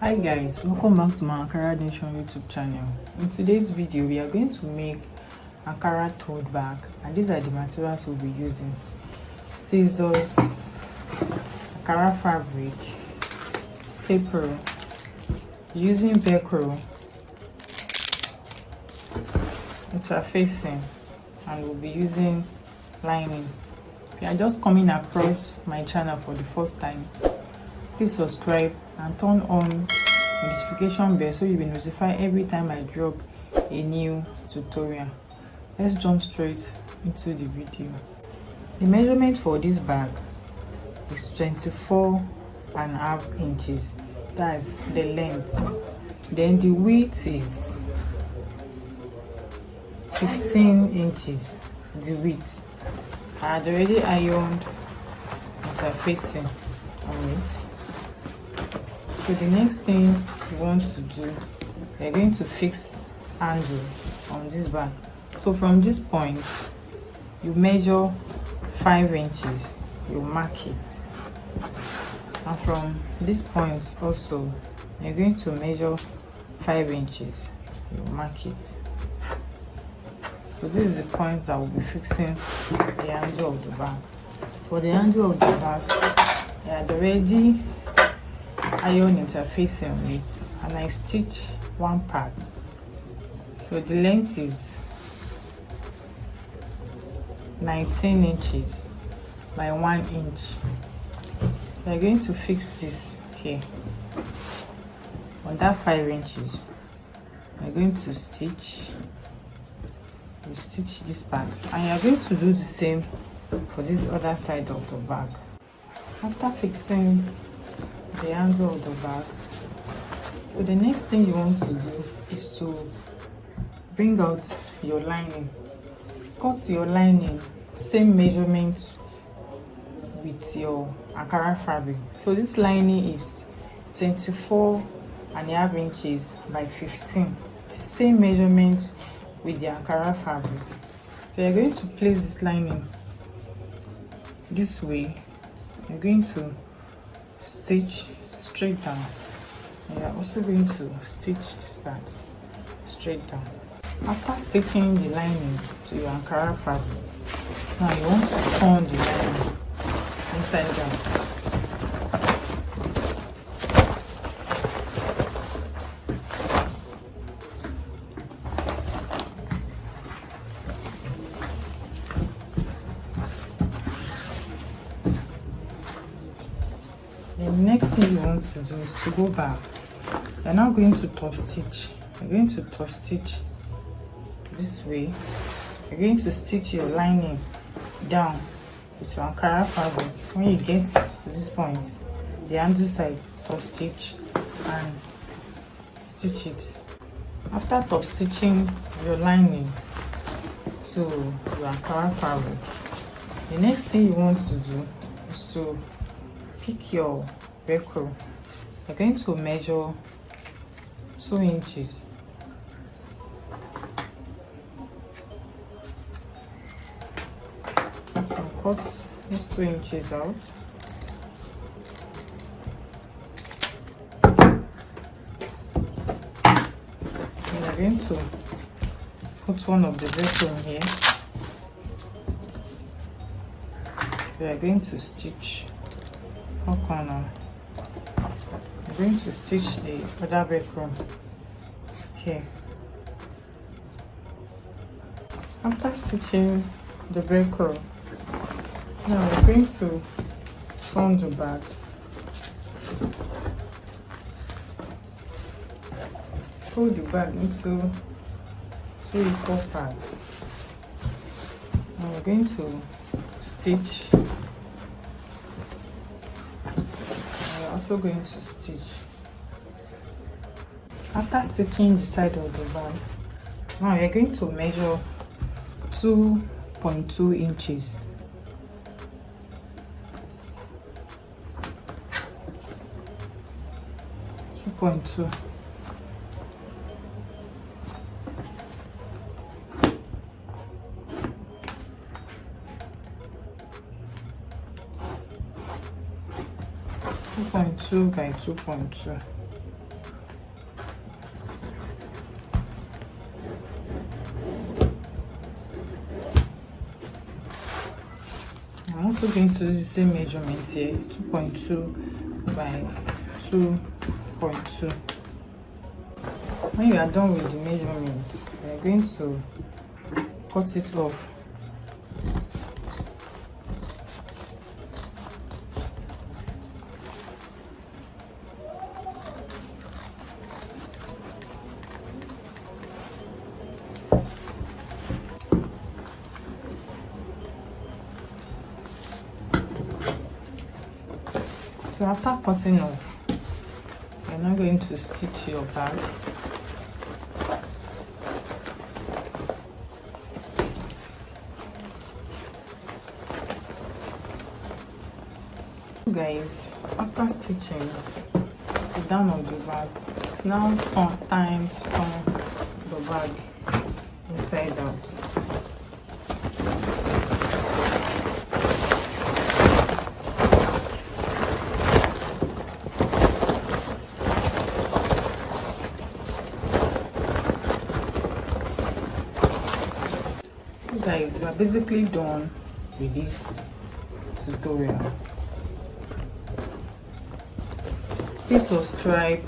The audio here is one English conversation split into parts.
Hi guys, welcome back to my myankaranation YouTube channel. In today's video we are going to make Ankara tote bag, and these are the materials we'll be using: scissors, Ankara fabric, paper, using Velcro, interfacing, and we'll be using lining. If you are just coming across my channel for the first time, please subscribe and turn on the notification bell so you'll be notified every time I drop a new tutorial. Let's jump straight into the video. The measurement for this bag is 24.5 inches. That's the length. Then the width is 15 inches. The width. I had already ironed interfacing on it. So the next thing you want to do, you're going to fix handle on this bag. So from this point, you measure 5 inches, you mark it. And from this point also, you're going to measure 5 inches, you mark it. So this is the point that we'll be fixing the handle of the bag. For the handle of the bag, I had already iron interfacing on it, and I stitch one part. So the length is 19 inches by 1 inch. We're going to fix this here on that 5 inches. We're going to stitch. We stitch this part, and you're going to do the same for this other side of the bag. After fixing the handle of the bag, so the next thing you want to do is to bring out your lining. Cut your lining same measurement with your Ankara fabric. So this lining is 24.5 inches by 15. It's the same measurement with the Ankara fabric. So you're going to place this lining this way. You're going to stitch straight down, and you're also going to stitch this part straight down. After stitching the lining to your Ankara fabric, now you want to turn the lining inside out. The next thing you want to do is to go back. You're now going to top stitch. You're going to top stitch this way. You're going to stitch your lining down with your Ankara fabric. When you get to this point, the handle side, top stitch and stitch it. After top stitching your lining to your Ankara fabric, the next thing you want to do is to pick your Velcro. You're going to measure 2 inches. And cut these 2 inches out. And you're going to put one of the Velcro in here. We are going to stitch one corner. I'm going to stitch the other Velcro here. After stitching the Velcro, now we're going to turn the bag. Fold the bag into 2 equal parts. And we're going to stitch also going to stitch. After stitching the side of the bag, now you're going to measure 2.2 inches. .2. by 2.2. I'm also going to use the same measurement here, 2.2 by 2.2. When you are done with the measurement, we are going to cut it off. So after cutting off, you're now going to stitch your bag. Guys, after stitching the down of the bag, it's now time to turn the bag inside out. Guys, we are basically done with this tutorial. Please subscribe,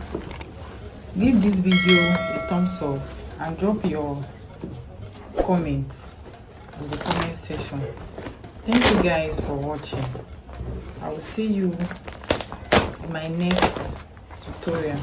give this video a thumbs up, and drop your comments in the comment section. Thank you guys for watching. I will see you in my next tutorial.